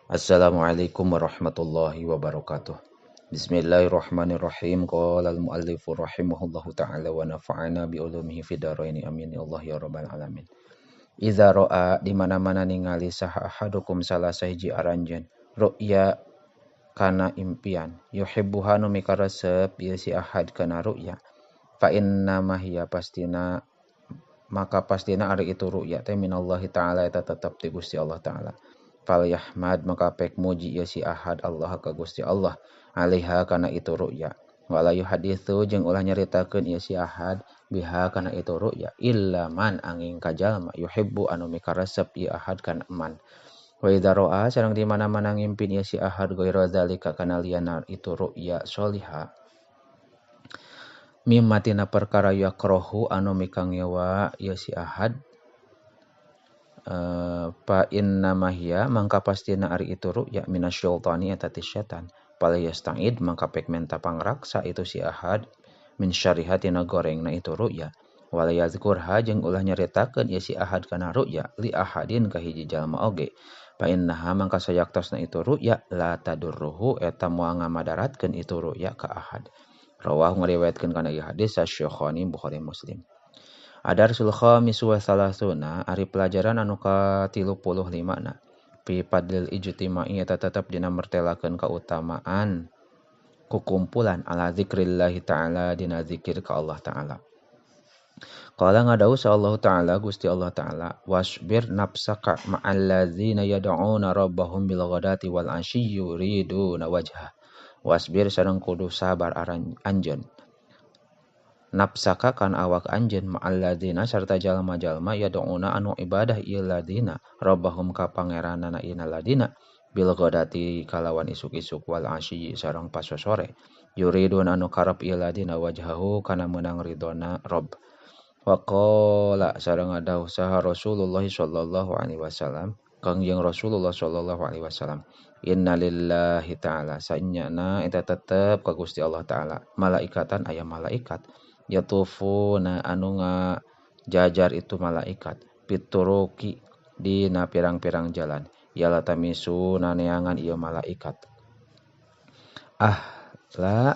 Assalamualaikum warahmatullahi wabarakatuh. Bismillahirrahmanirrahim. Qala al-muallifu rahimahullahu ta'ala wa nafa'ana bi ulumihi fid dharain amin ya Allah ya rabbal alamin. Iza ra'a di mana-mana ningali saha ahadukum salah sahiji aranjeun ru'ya kana impian yuhibbuha nu mikaresep ieu si ahad kana ru'ya fa inna ma hiya pastina maka pastina ari itu ru'ya teh minallahi ta'ala eta tetep ti Gusti Allah ta'ala. Fal yahmad maka pek muji ya si ahad Allah ka Gusti Allah alaiha kana itu ru'ya. Wala yuhaditsu jeung ulah nyaritakeun ieu si ahad biha kana itu ru'ya illa man angin ka jalma yuhibbu anu mikaresep ieu ahad kana man. Wa idza ra'a sareng di mana-mana ngimpin ieu si ahad ghaira zalika kana liana itu ru'ya sholiha. Mimma tina perkara yakrohu anu mikangewa ieu si ahad fa inna mahya mangka pastina ari itu ru'ya minasyaitani eta ti setan pala yasta'id mangka pek menta pangraksa itu si ahad min syarriha tina gorengna itu ru'ya wala yazkurha jeung ulah nyaritakeun ieu si ahad kana ru'ya li ahadin ka hiji jalma oge fa innaha mangka sayaktosna itu ru'ya la tadurruhu eta moal ngamadaratkeun itu ru'ya ka ahad rawahu ngariwayatkeun kana ieu hadis Syaikhaini Bukhari Muslim. Adarsul khamis wa salasuna ari pelajaran anu ka-35 na. Fi padlil ijtima'i eta tetep dina mertelakeun kautamaan kukumpulan ala zikrillahi ta'ala dina zikir ka Allah ta'ala. Qala ngadawu Allah ta'ala Gusti Allah ta'ala wasbir nafsaka ma'al ladzina yad'una rabbahum bil ghadati wal 'ashyi yuriduna wajha. Wasbir sareng kudu sabar anjeun nafsaka kan awak anjeun ma'al ladzina sarta jalma-jalma yad'una anu ibadah ieu ladina rabbahum ka pangeranana ieu ladina bil ghadati kalawan isuk-isuk wal asyi sareng pas sore yuridun anu karep ieu ladina wajhahu kana meunang ridona rabb wa qala sareng dawuh saha Rasulullah sallallahu alaihi wasallam kangjeng Rasulullah sallallahu alaihi wasallam innalillahi ta'ala sanyana eta tetep ka Gusti Allah ta'ala malaikatan aya malaikat yatufuna anu ngajajar itu malaikat pituruki dina pirang-pirang jalan yala tamisu naneangan ieu malaikat ahla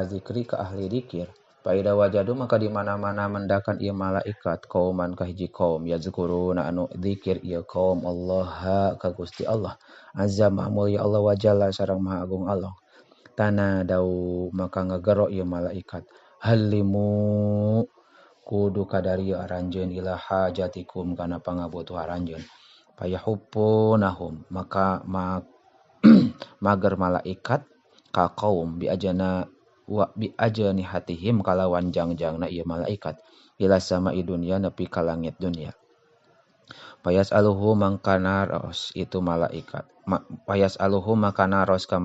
zikri ka ahli zikir paida wajadu maka di mana-mana mendakan ieu malaikat kauman ka hiji kaum yazkuruna anu zikir ieu kaum Allah ka Gusti Allah azza mahmul ya Allah wa jalla sareng maha agung Allah tanadau maka ngagero ieu malaikat halimu kudu kadari aranjeun ila hajatikum kana pangabutuh aranjeun payahuppunahum maka mager malaikat ka kaum bi ajani hatihim kalawan jangjangna ieu malaikat ila sama'i dunya nepi ka langit dunya payas aluhu mangkana ros itu malaikat payas aluhu makana ros ka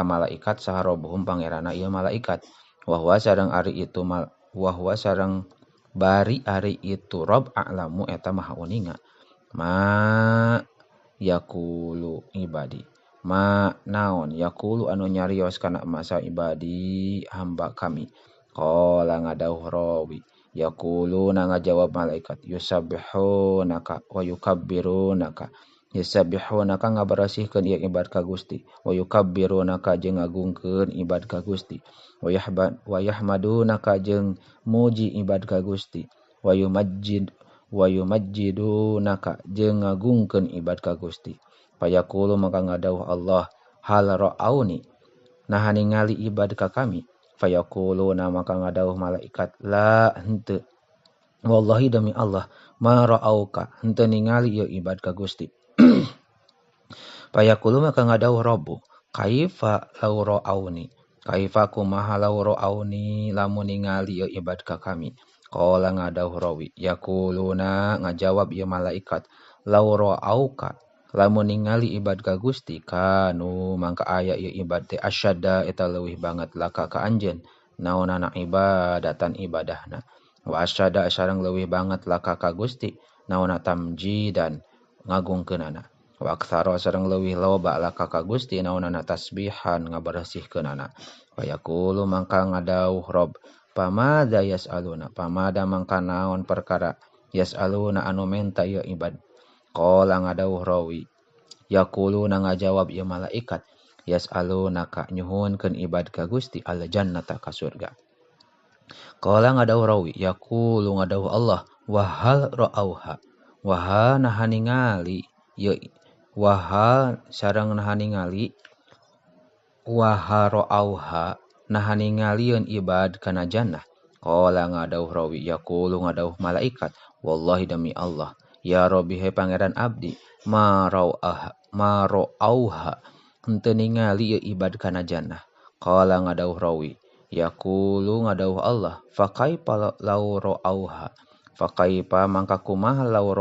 malaikat saharobuhum pangerana ieu malaikat wahwa sareng ari itu wahwa sareng bari ari itu rob a'lamu eta maha uninga ma yaqulu ibadi ma naon yaqulu anu nyarios kana masa ibadi hamba kami qala ngadauh rawi yaquluna ngajawab malaikat yusabbihunaka wa yukabbirunaka yusabbihunaka ngabarasihkeun ieu ibad ka Gusti wa yukabbirunaka jeung ngagungkeun ibad ka Gusti wa yahmadunaka jeung muji ibad ka Gusti wa yumajjidunaka jeung ngagungkeun ibad ka Gusti payaqulu maka ngadauh Allah hal ra'auni nah ningali ibad ka kami fayaquluna maka ngadauh malaikat la henteu wallahi demi Allah ma ra'auka henteu ningali ieu ibad ka Gusti payaqulu maka ngadauh rabbu kaifa law ra'auni kaifa kumaha law ra'auni lamun ningali ieu ibad ka kami qala ngadauh rawi yaquluna ngajawab ieu malaikat law ra'auka lamun ningali ibad ka Gusti kanu mangka aya ieu ibad teh asyadda eta leuwih banget laka ka anjeun naonana ibadatan ibadahna wa asyadda sareng leuwih banget laka ka Gusti naonna tamjidan ngagungkeunana wa aktsara sareng leuwih loba laka ka Gusti naonana tasbihan ngabaresihkeunana wa yaqulu mangka ngadauh rob pamada yasaluna pamada mangka naon perkara yasaluna anu menta ieu ibad qala ngadauh rawi Yaquluna ngajawab ieu malaikat, yas'aluna ka nyuhunkeun ibad ka Gusti al jannata ka surga. Qala ngadawuh rawi, yaqulu ngadawuh Allah, wa hal ra'auha. Wa hal naha ningali ieu wa hal sareng naha ningali wa ra'auha naha ningalieun ibad kana jannah. Qala ngadawuh rawi, yaqulu ngadawuh malaikat, wallahi demi Allah, ya Rabbi he pangeran abdi, ma ra'auha henteu ningali ieu ibad kana jannah. Qala ngadawuh rawi, yaqulu ngadawuh Allah, fa kaifa law ra'auha. Fa kaifa mangka kumaha law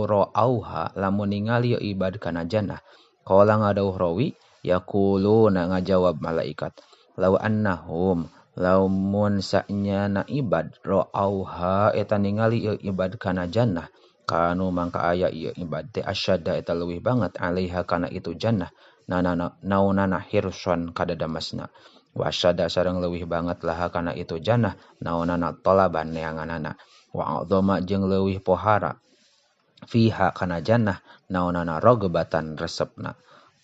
ra'auha lamun ningali ieu ibad kana jannah. Qala ngadawuh rawi, yaquluna ngajawab malaikat, law annahum lamun sa'nyana ibad ra'auha eta ningali ieu ibad kana jannah, kanu mangka aya ieu ibad teh asyadda eta leuwih banget alaiha kana itu jannah naunana hirson kadadamasna, wa asyadda sareng leuwih banget laha kana itu jannah naunana talaban neanganana, wa adzama jeung leuwih pohara fiha kana jannah naunana rogbatan resepna.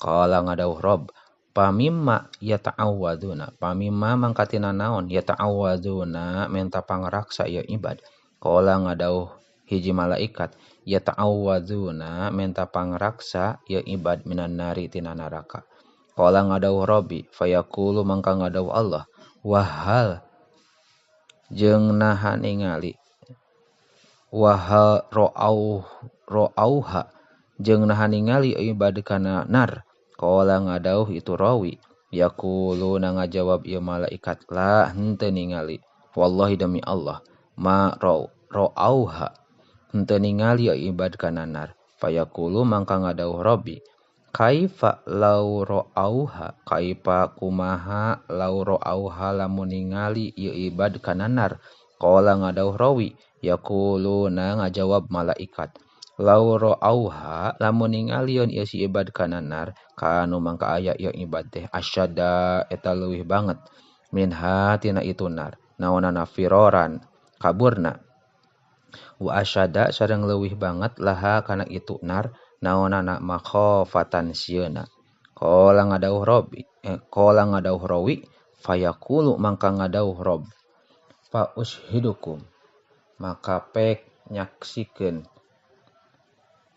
Qala ngadawuh Rabb, pamimma yata'awwaduna, pamimma mangkatina naon yata'awwaduna menta pangraksa ieu ibad. Qala ngadawuh hiji malaikat, yata'awwaduna menta pangraksa ieu ibad minan nari tina neraka. Qala ngadawuh Rabbi, fayaqulu mangka ngadawuh Allah, wahal jeung naha ningali wahal ra'auha jeung naha ningali ibad kana nar. Qala ngadawuh itu rawi, yaqulu na ngajawab ieu malaikat, la henteu ningali, wallahi demi Allah, ma ra'auha henteu ningali ibad kana nar. Fayaqulu mangka ngadawuh Rabbi, kaifa law ra'auha, kaifa kumaha law ra'auha lamun ningali ieu ibad kana nar. Qala ngadawuh rawi, yaquluna ngajawab malaikat, law ra'auha lamun ningalieun ieu si ibad kana nar, kanu mangka aya ieu ibad teh asyada eta leuwih banget minha tina itu nar, naonana firoran kaburna, wa asyada sareng leuwih banget laha kana itu nar, naonana makhofatan sieuna. Qala ngadawuh rawi, fayaqulu mangka ngadawuh Rabb, fa ushidukum maka pek nyaksikeun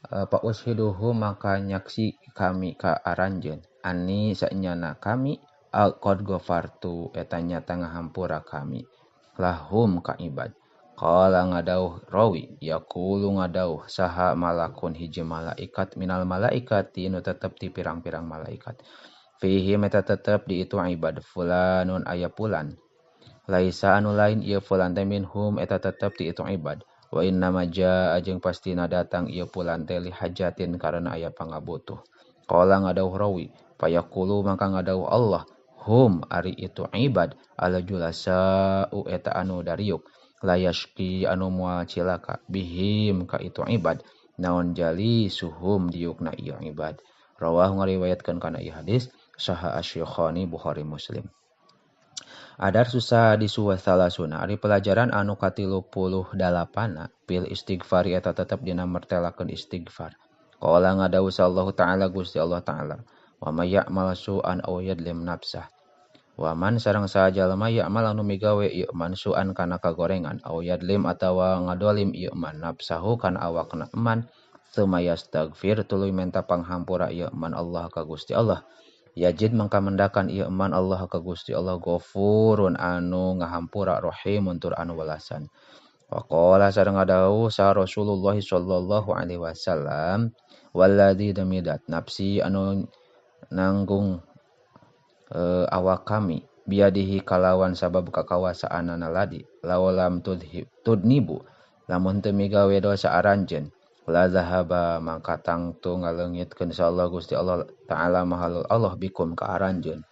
fa ushiduhu maka nyaksi kami ka aranjeun, ani sanyana kami qad ghafartu eta nyata ngahampura kami lahum ka ibad. Qala ngadawuh rawi, yaqulu ngadawuh saha malakun hiji malaikat minal malaikati nu tetep ti pirang-pirang malaikat, fihi meta tetep di itu ibad fulanun aya pulan, laisa anu lain ieu fulan teh minhum eta tetep ti itu ibad, wa inna majaa jeung pastina datang ieu pulan teh li hajatin karena aya pangabutuh. Qala ngadawuh rawi, fayaqulu mangka ngadawuh Allah, hum ari itu ibad ala julasa'u eta anu dariuk, layashki anu moal cilaka bihim ka itu ibad naon jali suhum diukna ieu ibad. Rawahu ngariwayatkeun kana ieu hadis saha asy-Syaikhaini Bukhari Muslim. Adar susah disuwah salasuna ari pelajaran anu ka-38 pil istighfar eta tetep dina mertelakeun istighfar. Qala ngadawuh sallallahu taala Gusti Allah taala, wa may ya'mal su'an aw yadlim nafsah. Wa man sareng sajalma ya'mal anu migawe ieu man su'an kana kagorengan aw yadlim atawa ngadolim ieu man nafsahu kana awakna man, tsumma yastaghfir tuluy menta panghampura ieu man Allah ka Gusti Allah. Yajid mangka mendakan ieu man Allah ka Gusti Allah ghafurun anu ngahampura rahimun tur anu welasan. Wa qala sareng ngadawuh sa Rasulullah sallallahu alaihi wasallam, walladzi damidat nafsi anu nanggung awak kami biadihi kalawan sabab kakawasaanana ladi, lawalam tudnibu lamun teu migawe dosa aranjeun, la zahaba mangka tangtu ngaleungitkeun insyaallah Gusti Allah taala mahalul Allah bikum ka aranjeun.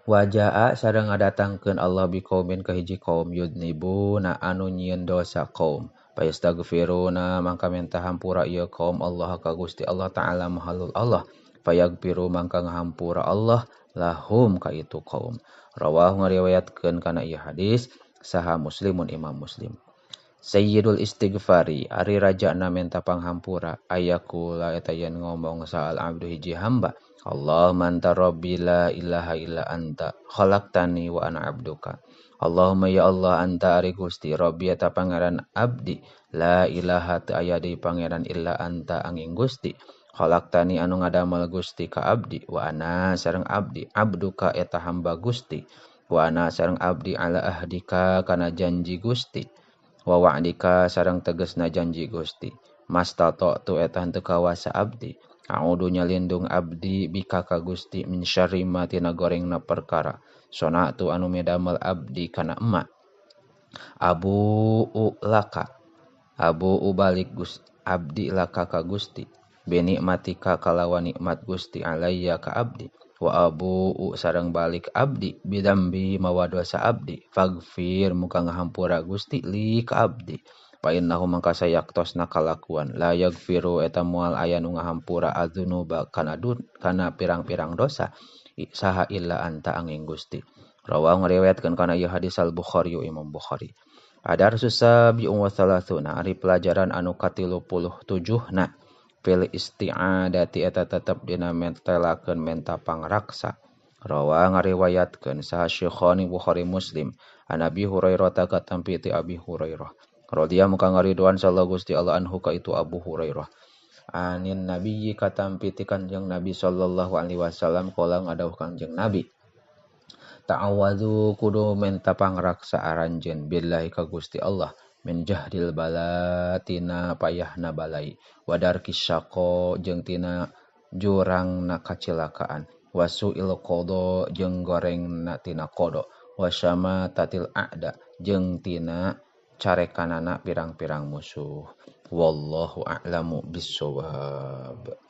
Wajaa sareng ngadatangkeun Allah biqaumin ka hiji kaum yudnibuna anu nyieun dosa kaum, fayastaghfiruna mangka minta hampura ieu kaum Allah ka Gusti Allah taala mahalul Allah, fayaghfiru mangka ngahampura Allah lahum ka itu kaum. Rawahu ngariwayatkeun kana ieu hadis saha Muslimun Imam Muslim. Sayyidul istighfari ari raja na menta panghampura ayakula eta yen ngomong saal abdu hiji hamba Allahumma anta rabbi la ilaha illa anta khalaqtani wa ana abduka Allahumma ya Allah anta ari Gusti rabbi eta pangeran abdi la ilaha teu aya deui pangeran illa anta angin Gusti khalaqtani anu ngadamel Gusti ka abdi wa ana sareng abdi abduka eta hamba Gusti wa ana sareng abdi ala ahdika kana janji Gusti wa wa'dika sareng tegesna janji Gusti mastato tu eta henteu kawasa abdi a'udzu nyalindung abdi bika ka Gusti min syarri ma tina gorengna perkara sona tu anu medamel abdi kana emak abu laka abu balik Gus abdi laka ka Gusti beni matika kalawan nikmat Gusti alayya ka abdi wa abu sareng balik abdi bidambi mawa dosa abdi fagfir muka ngahampura Gusti li ka abdi fa innahu mangka sayaktosna kalakuan la yagfiru eta moal aya nu ngahampura adzunuba kana pirang-pirang dosa saha illa anta angin Gusti rawahu ngariwayatkeun kana ieu hadis al Bukhari Imam Bukhari Adarsus sabi'un wa thalathuna ari pelajaran anu ka-37 na fil isti'adati eta tetep dina mentelakeun menta pangraksa rawa ngariwayatkeun saha Syekhani Bukhari Muslim an Abi Hurairah katampi ti Abi Hurairah radhiyallahu muka ngaridwan sallallahu Gusti Allah anhu ka itu Abu Hurairah anin nabiyyi katampi ti Kanjeng Nabi sallallahu alaihi wasallam qala ngadawuh Kanjeng Nabi ta'awadu kudu menta pangraksa aranjeun billahi ka Gusti Allah min jahdil bala tina payahna balai wadar kisyako jeung tina jurangna kacilakaan wasuil qada jeung gorengna tina qada wasyama tatil a'da jeung tina carekanana pirang-pirang musuh wallahu a'lamu bissawab.